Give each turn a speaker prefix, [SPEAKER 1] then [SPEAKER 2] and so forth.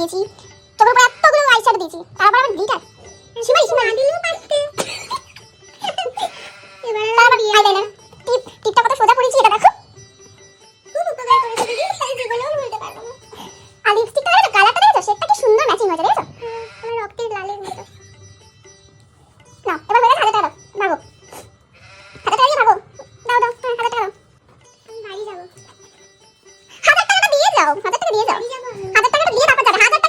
[SPEAKER 1] দিয়েছি, তোর উপর এতগুলো আইশ্যাডো দিয়েছি, তারপর আবার গ্লিটার। শিবাই না দিলেও পারতে। এবার আইলাইনার টিপটা কত সোজা করেছি এটা দেখো। খুব উপকার করেছে দিদি, এই জীবনেও ভুলতে পারবো না। আর লিপস্টিক